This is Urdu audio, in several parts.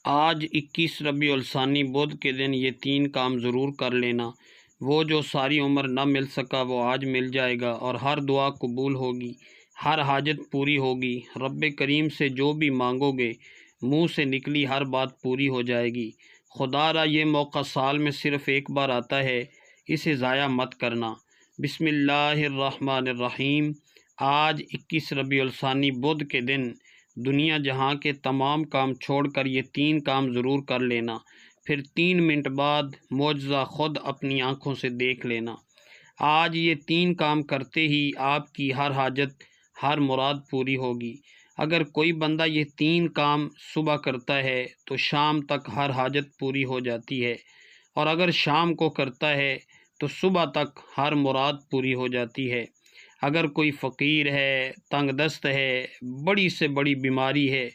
آج 21 ربیع الثانی بدھ کے دن یہ 3 کام ضرور کر لینا۔ وہ جو ساری عمر نہ مل سکا وہ آج مل جائے گا، اور ہر دعا قبول ہوگی، ہر حاجت پوری ہوگی۔ رب کریم سے جو بھی مانگو گے منہ سے نکلی ہر بات پوری ہو جائے گی۔ خدا را یہ موقع سال میں صرف ایک بار آتا ہے، اسے ضائع مت کرنا۔ بسم اللہ الرحمن الرحیم۔ آج 21 ربیع الثانی بدھ کے دن دنیا جہاں کے تمام کام چھوڑ کر یہ 3 کام ضرور کر لینا، پھر 3 منٹ بعد معجزہ خود اپنی آنکھوں سے دیکھ لینا۔ آج یہ 3 کام کرتے ہی آپ کی ہر حاجت، ہر مراد پوری ہوگی۔ اگر کوئی بندہ یہ 3 کام صبح کرتا ہے تو شام تک ہر حاجت پوری ہو جاتی ہے، اور اگر شام کو کرتا ہے تو صبح تک ہر مراد پوری ہو جاتی ہے۔ اگر کوئی فقیر ہے، تنگ دست ہے، بڑی سے بڑی بیماری ہے،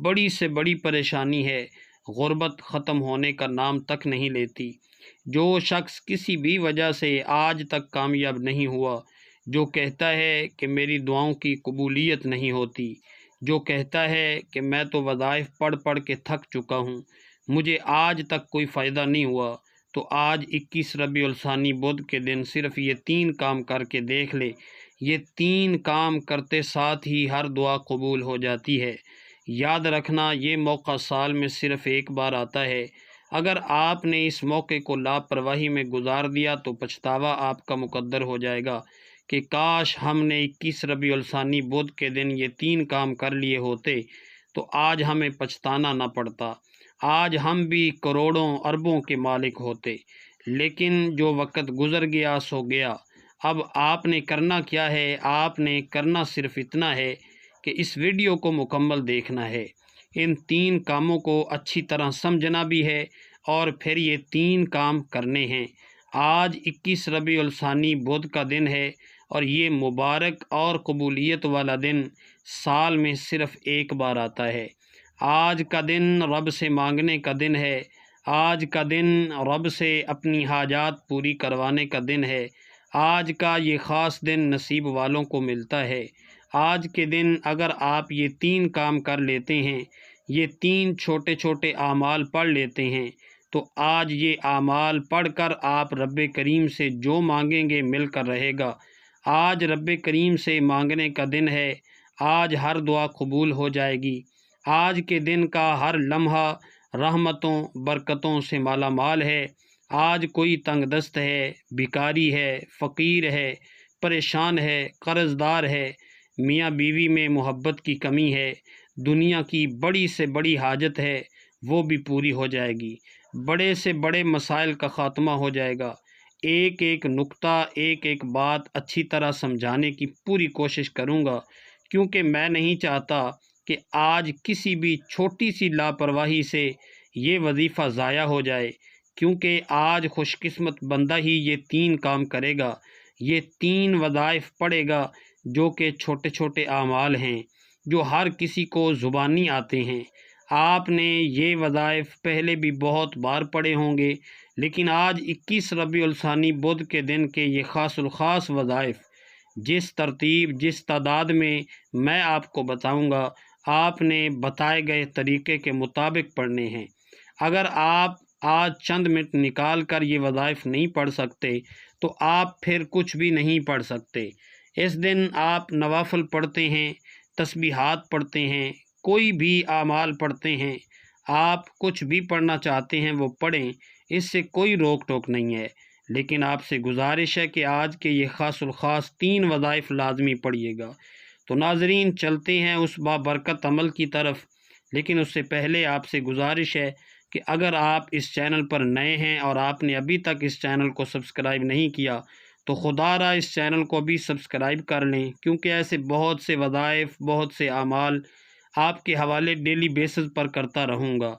بڑی سے بڑی پریشانی ہے، غربت ختم ہونے کا نام تک نہیں لیتی۔ جو شخص کسی بھی وجہ سے آج تک کامیاب نہیں ہوا، جو کہتا ہے کہ میری دعاؤں کی قبولیت نہیں ہوتی، جو کہتا ہے کہ میں تو وظائف پڑھ پڑھ کے تھک چکا ہوں، مجھے آج تک کوئی فائدہ نہیں ہوا، تو آج 21 ربیع الثانی بدھ کے دن صرف یہ 3 کام کر کے دیکھ لے۔ یہ 3 کام کرتے ساتھ ہی ہر دعا قبول ہو جاتی ہے۔ یاد رکھنا، یہ موقع سال میں صرف ایک بار آتا ہے۔ اگر آپ نے اس موقع کو لاپرواہی میں گزار دیا تو پچھتاوا آپ کا مقدر ہو جائے گا کہ کاش ہم نے 21 ربیع الثانی بدھ کے دن یہ 3 کام کر لیے ہوتے تو آج ہمیں پچھتانا نہ پڑتا، آج ہم بھی کروڑوں اربوں کے مالک ہوتے۔ لیکن جو وقت گزر گیا سو گیا۔ اب آپ نے کرنا کیا ہے؟ آپ نے کرنا صرف اتنا ہے کہ اس ویڈیو کو مکمل دیکھنا ہے، ان 3 کاموں کو اچھی طرح سمجھنا بھی ہے، اور پھر یہ 3 کام کرنے ہیں۔ آج 21 ربیع الثانی بدھ کا دن ہے، اور یہ مبارک اور قبولیت والا دن سال میں صرف ایک بار آتا ہے۔ آج کا دن رب سے مانگنے کا دن ہے، آج کا دن رب سے اپنی حاجات پوری کروانے کا دن ہے۔ آج کا یہ خاص دن نصیب والوں کو ملتا ہے۔ آج کے دن اگر آپ یہ 3 کام کر لیتے ہیں، یہ 3 چھوٹے چھوٹے اعمال پڑھ لیتے ہیں، تو آج یہ اعمال پڑھ کر آپ رب کریم سے جو مانگیں گے مل کر رہے گا۔ آج رب کریم سے مانگنے کا دن ہے، آج ہر دعا قبول ہو جائے گی۔ آج کے دن کا ہر لمحہ رحمتوں برکتوں سے مالا مال ہے۔ آج کوئی تنگ دست ہے، بھکاری ہے، فقیر ہے، پریشان ہے، قرض دار ہے، میاں بیوی میں محبت کی کمی ہے، دنیا کی بڑی سے بڑی حاجت ہے، وہ بھی پوری ہو جائے گی۔ بڑے سے بڑے مسائل کا خاتمہ ہو جائے گا۔ ایک ایک نقطہ، ایک ایک بات اچھی طرح سمجھانے کی پوری کوشش کروں گا، کیونکہ میں نہیں چاہتا کہ آج کسی بھی چھوٹی سی لاپرواہی سے یہ وظیفہ ضائع ہو جائے، کیونکہ آج خوش قسمت بندہ ہی یہ 3 کام کرے گا، یہ 3 وظائف پڑھے گا، جو کہ چھوٹے چھوٹے اعمال ہیں، جو ہر کسی کو زبانی آتے ہیں۔ آپ نے یہ وظائف پہلے بھی بہت بار پڑھے ہوں گے، لیکن آج 21 ربیع الثانی بدھ کے دن کے یہ خاص الخاص وظائف جس ترتیب، جس تعداد میں میں آپ کو بتاؤں گا، آپ نے بتائے گئے طریقے کے مطابق پڑھنے ہیں۔ اگر آپ آج چند منٹ نکال کر یہ وظائف نہیں پڑھ سکتے تو آپ پھر کچھ بھی نہیں پڑھ سکتے۔ اس دن آپ نوافل پڑھتے ہیں، تسبیحات پڑھتے ہیں، کوئی بھی اعمال پڑھتے ہیں، آپ کچھ بھی پڑھنا چاہتے ہیں وہ پڑھیں، اس سے کوئی روک ٹوک نہیں ہے۔ لیکن آپ سے گزارش ہے کہ آج کے یہ خاص الخاص 3 وظائف لازمی پڑھیے گا۔ تو ناظرین، چلتے ہیں اس بابرکت عمل کی طرف، لیکن اس سے پہلے آپ سے گزارش ہے کہ اگر آپ اس چینل پر نئے ہیں اور آپ نے ابھی تک اس چینل کو سبسکرائب نہیں کیا تو خدا را اس چینل کو بھی سبسکرائب کر لیں، کیونکہ ایسے بہت سے وظائف، بہت سے اعمال آپ کے حوالے ڈیلی بیسز پر کرتا رہوں گا۔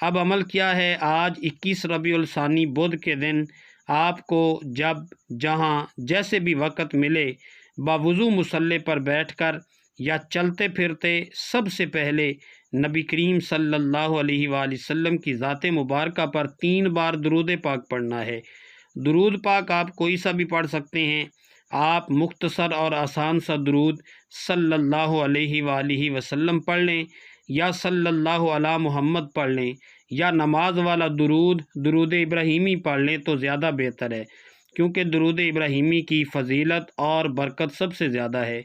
اب عمل کیا ہے؟ آج 21 ربیع الثانی بدھ کے دن آپ کو جب جہاں جیسے بھی وقت ملے باوضو مصلی پر بیٹھ کر یا چلتے پھرتے سب سے پہلے نبی کریم صلی اللہ علیہ وآلہ وسلم کی ذات مبارکہ پر 3 بار درود پاک پڑھنا ہے۔ درود پاک آپ کوئی سا بھی پڑھ سکتے ہیں، آپ مختصر اور آسان سا درود صلی اللہ علیہ وآلہ وسلم پڑھ لیں، یا صلی اللہ علی محمد پڑھ لیں یا نماز والا درود ابراہیمی پڑھ لیں تو زیادہ بہتر ہے، کیونکہ درود ابراہیمی کی فضیلت اور برکت سب سے زیادہ ہے۔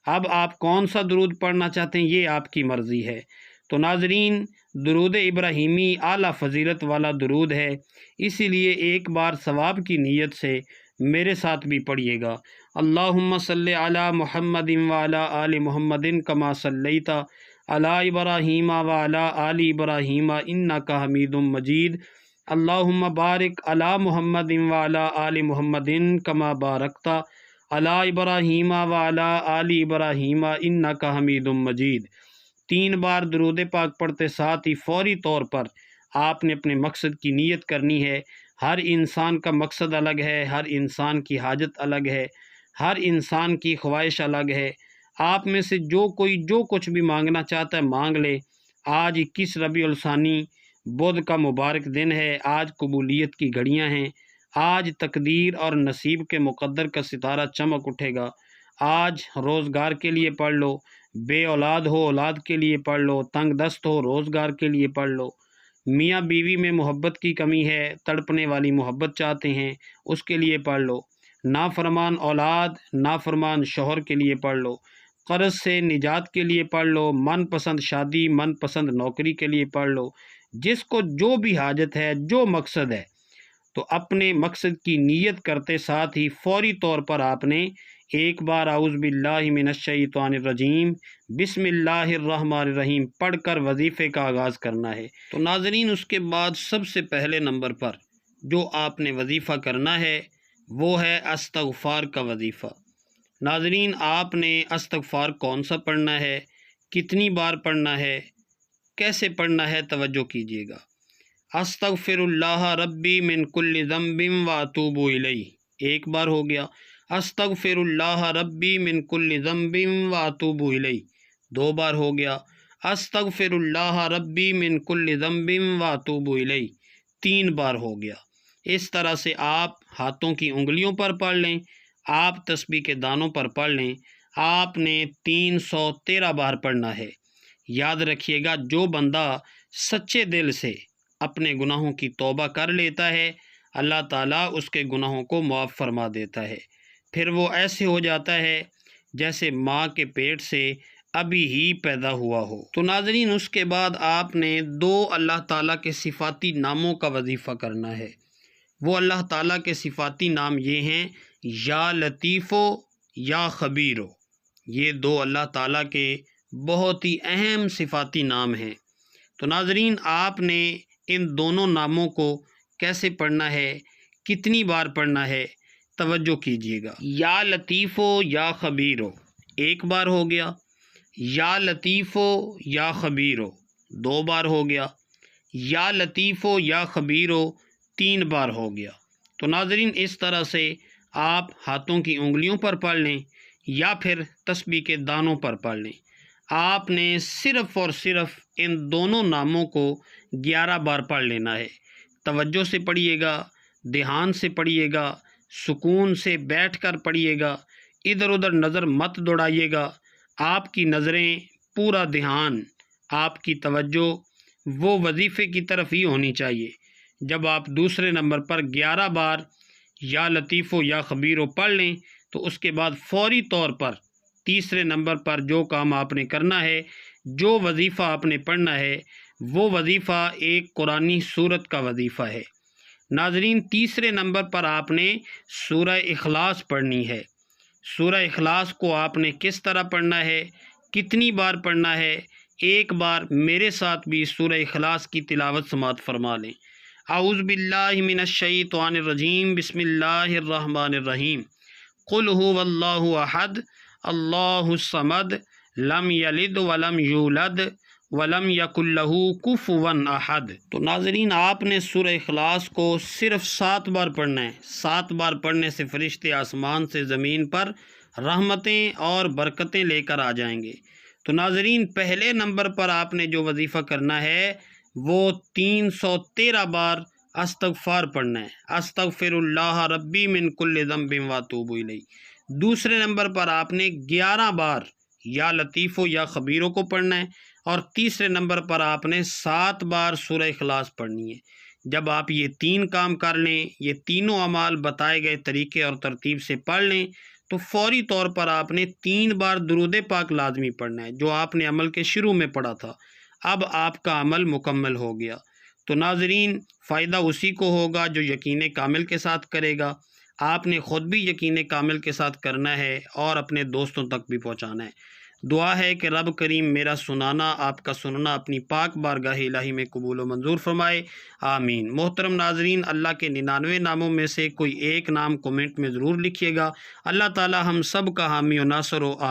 اب آپ کون سا درود پڑھنا چاہتے ہیں یہ آپ کی مرضی ہے۔ تو ناظرین، درود ابراہیمی اعلیٰ فضیلت والا درود ہے، اسی لیے ایک بار ثواب کی نیت سے میرے ساتھ بھی پڑھیے گا۔ اللہم صلی علی محمد وعلی آل محمد کما صلیت علی ابراہیم وعلی آل ابراہیم انک حمید مجید۔ اللہم بارک علی محمد وعلی آل محمد کما بارکت علی ابراہیم وعلی آل ابراہیم انک حمید مجید۔ 3 بار درود پاک پڑھتے ساتھ ہی فوری طور پر آپ نے اپنے مقصد کی نیت کرنی ہے۔ ہر انسان کا مقصد الگ ہے، ہر انسان کی حاجت الگ ہے، ہر انسان کی خواہش الگ ہے۔ آپ میں سے جو کوئی جو کچھ بھی مانگنا چاہتا ہے مانگ لے۔ آج 21 ربیع الثانی بدھ کا مبارک دن ہے، آج قبولیت کی گھڑیاں ہیں، آج تقدیر اور نصیب کے مقدر کا ستارہ چمک اٹھے گا۔ آج روزگار کے لیے پڑھ لو، بے اولاد ہو اولاد کے لیے پڑھ لو، تنگ دست ہو روزگار کے لیے پڑھ لو، میاں بیوی میں محبت کی کمی ہے، تڑپنے والی محبت چاہتے ہیں اس کے لیے پڑھ لو، نافرمان اولاد نافرمان شوہر کے لیے پڑھ لو، قرض سے نجات کے لیے پڑھ لو، من پسند شادی من پسند نوکری کے لیے پڑھ لو۔ جس کو جو بھی حاجت ہے، جو مقصد ہے، تو اپنے مقصد کی نیت کرتے ساتھ ہی فوری طور پر آپ نے ایک بار اعوذ باللہ من الشیطان الرجیم بسم اللہ الرحمن الرحیم پڑھ کر وظیفے کا آغاز کرنا ہے۔ تو ناظرین، اس کے بعد سب سے پہلے نمبر پر جو آپ نے وظیفہ کرنا ہے وہ ہے استغفار کا وظیفہ۔ ناظرین، آپ نے استغفار کون سا پڑھنا ہے، کتنی بار پڑھنا ہے، کیسے پڑھنا ہے، توجہ کیجیے گا۔ استغفر اللہ ربی من کل ذنب واتوب الیہ، ایک بار ہو گیا۔ استغفر اللہ ربی من کل ذنب واتوب الیہ، 2 بار ہو گیا۔ استغفر اللہ ربی من کل ذنب واتوب الیہ، 3 بار ہو گیا۔ اس طرح سے آپ ہاتھوں کی انگلیوں پر پڑھ لیں، آپ تسبیح کے دانوں پر پڑھ لیں۔ آپ نے 313 بار پڑھنا ہے۔ یاد رکھیے گا، جو بندہ سچے دل سے اپنے گناہوں کی توبہ کر لیتا ہے اللہ تعالیٰ اس کے گناہوں کو معاف فرما دیتا ہے، پھر وہ ایسے ہو جاتا ہے جیسے ماں کے پیٹ سے ابھی ہی پیدا ہوا ہو۔ تو ناظرین، اس کے بعد آپ نے 2 اللہ تعالیٰ کے صفاتی ناموں کا وظیفہ کرنا ہے۔ وہ اللہ تعالیٰ کے صفاتی نام یہ ہیں، یا لطیفو یا خبیرو۔ یہ 2 اللہ تعالیٰ کے بہت ہی اہم صفاتی نام ہیں۔ تو ناظرین، آپ نے ان دونوں ناموں کو کیسے پڑھنا ہے، کتنی بار پڑھنا ہے، توجہ کیجیے گا۔ یا لطیفو یا خبیرو، 1 بار ہو گیا۔ یا لطیفو یا خبیرو، 2 بار ہو گیا۔ یا لطیفو یا خبیرو، 3 بار ہو گیا۔ تو ناظرین، اس طرح سے آپ ہاتھوں کی انگلیوں پر پڑھ لیں یا پھر تسبیح کے دانوں پر پڑھ لیں۔ آپ نے صرف اور صرف ان دونوں ناموں کو 11 بار پڑھ لینا ہے۔ توجہ سے پڑھیے گا، دھیان سے پڑھیے گا، سکون سے بیٹھ کر پڑھیے گا، ادھر ادھر نظر مت دوڑائیے گا۔ آپ کی نظریں، پورا دھیان، آپ کی توجہ وہ وظیفے کی طرف ہی ہونی چاہیے۔ جب آپ دوسرے نمبر پر 11 بار یا لطیفو یا خبیرو پڑھ لیں تو اس کے بعد فوری طور پر تیسرے نمبر پر جو کام آپ نے کرنا ہے، جو وظیفہ آپ نے پڑھنا ہے، وہ وظیفہ ایک قرآنی سورت کا وظیفہ ہے۔ ناظرین، تیسرے نمبر پر آپ نے سورہ اخلاص پڑھنی ہے۔ سورہ اخلاص کو آپ نے کس طرح پڑھنا ہے، کتنی بار پڑھنا ہے، ایک بار میرے ساتھ بھی سورہ اخلاص کی تلاوت سماعت فرما لیں۔ اعوذ باللہ من الشیطان الرجیم بسم اللہ الرحمن الرحیم قل هو اللہ احد اللہ الصمد لم یلد ولم یولد ولم یکن لہ کفوا احد۔ تو ناظرین، آپ نے سورہ اخلاص کو صرف 7 بار پڑھنا ہے۔ 7 بار پڑھنے سے فرشتے آسمان سے زمین پر رحمتیں اور برکتیں لے کر آ جائیں گے۔ تو ناظرین، پہلے نمبر پر آپ نے جو وظیفہ کرنا ہے وہ 313 بار استغفار پڑھنا ہے، استغفر اللہ ربی من کل ذنب واتوب الیہ۔ دوسرے نمبر پر آپ نے 11 بار یا لطیفو یا خبیرو کو پڑھنا ہے، اور تیسرے نمبر پر آپ نے 7 بار سورہ اخلاص پڑھنی ہے۔ جب آپ یہ 3 کام کر لیں، یہ تینوں اعمال بتائے گئے طریقے اور ترتیب سے پڑھ لیں، تو فوری طور پر آپ نے 3 بار درود پاک لازمی پڑھنا ہے، جو آپ نے عمل کے شروع میں پڑھا تھا۔ اب آپ کا عمل مکمل ہو گیا۔ تو ناظرین، فائدہ اسی کو ہوگا جو یقین کامل کے ساتھ کرے گا۔ آپ نے خود بھی یقین کامل کے ساتھ کرنا ہے اور اپنے دوستوں تک بھی پہنچانا ہے۔ دعا ہے کہ رب کریم میرا سنانا، آپ کا سننا اپنی پاک بارگاہ الہی میں قبول و منظور فرمائے، آمین۔ محترم ناظرین، اللہ کے 99 ناموں میں سے کوئی ایک نام کومنٹ میں ضرور لکھیے گا۔ اللہ تعالی ہم سب کا حامی و ناصر ہو، آمین۔